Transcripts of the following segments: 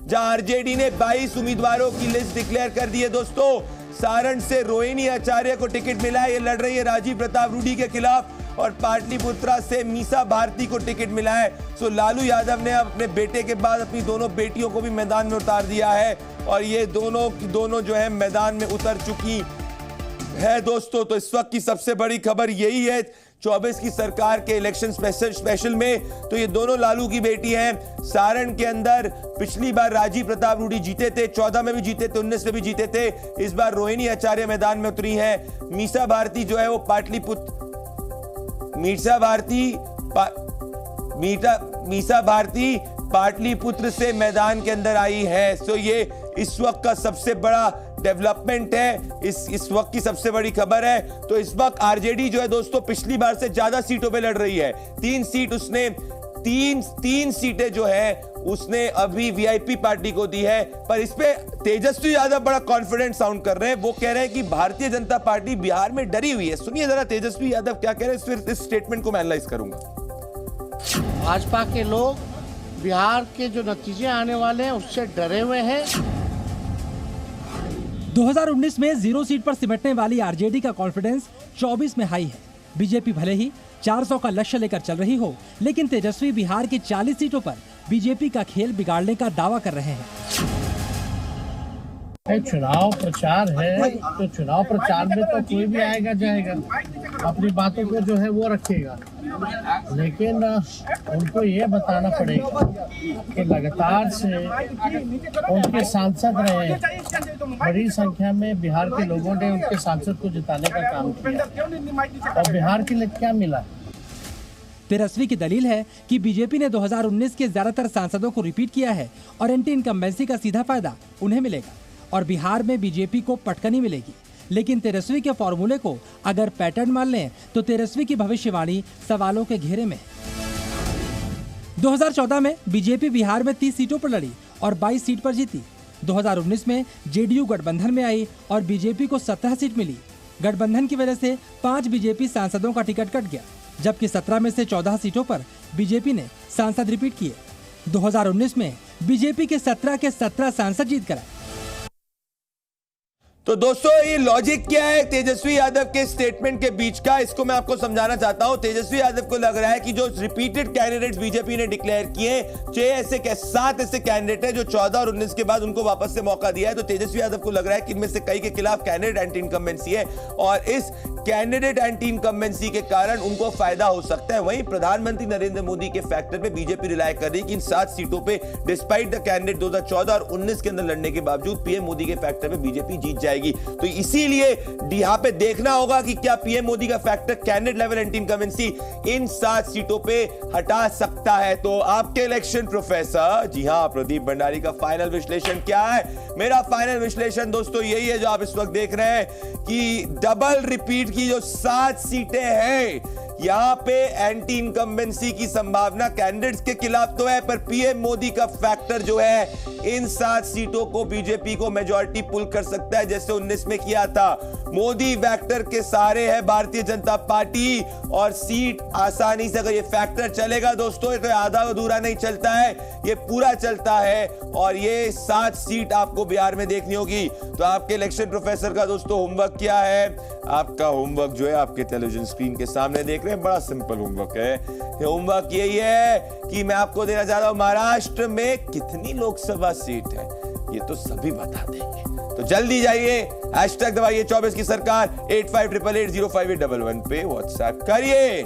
जहां आरजेडी ने 22 उम्मीदवारों की लिस्ट डिक्लेयर कर दी है दोस्तों। सारण से रोहिणी आचार्य को टिकट मिला है, ये लड़ रही है राजीव प्रताप रूडी के खिलाफ, और पाटलिपुत्रा से मीसा भारती को टिकट मिला है। सो लालू यादव ने अपने बेटे के बाद अपनी दोनों बेटियों को भी मैदान में उतार दिया है और ये दोनों जो है मैदान में उतर चुकी है दोस्तों। तो इस वक्त की सबसे बड़ी खबर यही है 24 की सरकार के इलेक्शन स्पेशल में। तो ये दोनों लालू की बेटी हैं। सारण के अंदर पिछली बार राजीव प्रताप रूडी जीते थे, 14 में भी जीते थे, 19 में भी जीते थे। इस बार रोहिणी आचार्य मैदान में उतरी है। मीसा भारती जो है वो मीसा भारती पाटलिपुत्र से मैदान के अंदर आई है। सो ये इस वक्त का सबसे बड़ा डेवलपमेंट है, इस वक्त की सबसे बड़ी खबर है। तो इस वक्त आरजेडी जो है दोस्तों पिछली बार से ज्यादा सीटों पे लड़ रही है। 3 सीटें जो है उसने अभी वीआईपी पार्टी को दी है। पर इस पे तेजस्वी यादव बड़ा कॉन्फिडेंट साउंड कर रहे हैं। वो कह रहे हैं कि भारतीय जनता पार्टी बिहार में डरी हुई है। सुनिए जरा तेजस्वी यादव क्या कह रहे हैं, फिर इस स्टेटमेंट को मैं एनालाइज करूंगा। भाजपा के लोग बिहार के जो नतीजे आने वाले हैं उससे डरे हुए हैं। 2019 में 0 सीट पर सिमटने वाली आरजेडी का कॉन्फिडेंस 24 में हाई है। बीजेपी भले ही 400 का लक्ष्य लेकर चल रही हो, लेकिन तेजस्वी बिहार की 40 सीटों पर बीजेपी का खेल बिगाड़ने का दावा कर रहे हैं। चुनाव प्रचार है तो चुनाव प्रचार में तो कोई भी आएगा जाएगा, अपनी बातों को जो है वो रखेगा, लेकिन उनको ये बताना पड़ेगा कि लगातार से उनके सांसद रहे, बड़ी संख्या में बिहार के लोगों ने उनके सांसद को जिताने का काम किया और बिहार के लिए क्या मिला। तेजस्वी की दलील है कि बीजेपी ने 2019 के ज्यादातर सांसदों को रिपीट किया है और एंटी इनकम्बेंसी का सीधा फायदा उन्हें मिलेगा और बिहार में बीजेपी को पटकनी मिलेगी। लेकिन तेजस्वी के फॉर्मूले को अगर पैटर्न मान लें तो तेजस्वी की भविष्यवाणी सवालों के घेरे में। 2014 में बीजेपी बिहार में 30 सीटों पर लड़ी और 22 सीट पर जीती। 2019 में जेडीयू गठबंधन में आई और बीजेपी को 17 सीट मिली। गठबंधन की वजह से 5 बीजेपी सांसदों का टिकट कट गया, जबकि 17 में से 14 सीटों पर बीजेपी ने सांसद रिपीट किए। 2019 में बीजेपी के 17 के 17 सांसद जीत कर आए। तो दोस्तों ये लॉजिक क्या है तेजस्वी यादव के स्टेटमेंट के बीच का, इसको मैं आपको समझाना चाहता हूं। तेजस्वी यादव को लग रहा है कि जो रिपीटेड कैंडिडेट्स बीजेपी ने डिक्लेयर किए, 7 ऐसे कैंडिडेट हैं जो 14 और 19 के बाद उनको वापस से मौका दिया है। तो तेजस्वी यादव को लग रहा है कि इनमें से कई के खिलाफ कैंडिडेट एंटी इनकम्बेंसी है और इस कैंडिडेट एंटी इनकम्बेंसी के कारण उनको फायदा हो सकता है। वहीं प्रधानमंत्री नरेंद्र मोदी के फैक्टर पे बीजेपी रिलाय कर रही है कि इन 7 सीटों पे डिस्पाइट द कैंडिडेट 2014 और 19 के अंदर लड़ने के बावजूद पीएम मोदी के फैक्टर पे बीजेपी जीत जाएगी। तो इसीलिए यहां पे देखना होगा कि क्या पीएम मोदी का factor candidate level anti incumbency इन 7 सीटों पे हटा सकता है। तो आपके इलेक्शन प्रोफेसर, जी हां, प्रदीप भंडारी का फाइनल विश्लेषण क्या है? मेरा फाइनल विश्लेषण दोस्तों यही है जो आप इस वक्त देख रहे हैं कि डबल रिपीट की जो 7 सीटें हैं, यहां पे एंटी इनकम्बेंसी की संभावना कैंडिडेट्स के खिलाफ तो है, पर पीएम मोदी का फैक्टर जो है इन 7 सीटों को बीजेपी को मेजॉरिटी पुल कर सकता है, जैसे 19 में किया था। मोदी फैक्टर के सहारे है भारतीय जनता पार्टी और सीट आसानी से, अगर ये फैक्टर चलेगा दोस्तों, ये तो आधा अधूरा नहीं चलता है, ये पूरा चलता है और ये 7 सीट आपको बिहार में देखनी होगी। तो आपके इलेक्शन प्रोफेसर का दोस्तों होमवर्क क्या है? आपका होमवर्क जो है आपके टेलीविजन स्क्रीन के सामने देख रहे हैं, बड़ा सिंपल होमवर्क है। होमवर्क यही है कि मैं आपको देना चाहता हूं महाराष्ट्र में कितनी लोकसभा सीट है, ये तो सभी बता देंगे। तो जल्दी जाइए, हैशटैग दबाइए 24 की सरकार, 8588805811 पे व्हाट्सएप करिए।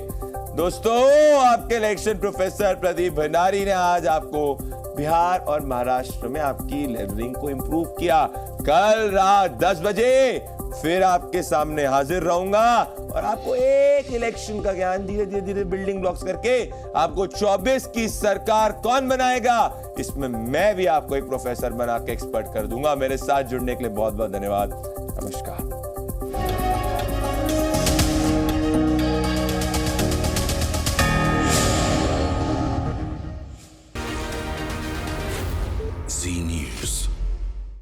दोस्तों आपके इलेक्शन प्रोफेसर प्रदीप भंडारी ने आज आपको बिहार और महाराष्ट्र में आपकी लेवलिंग को इंप्रूव किया। कल रात 10 बजे फिर आपके सामने हाजिर रहूंगा और आपको एक इलेक्शन का ज्ञान धीरे धीरे बिल्डिंग ब्लॉक्स करके आपको 24 की सरकार कौन बनाएगा, इसमें मैं भी आपको एक प्रोफेसर बना के एक्सपर्ट कर दूंगा। मेरे साथ जुड़ने के लिए बहुत बहुत धन्यवाद। नमस्कार।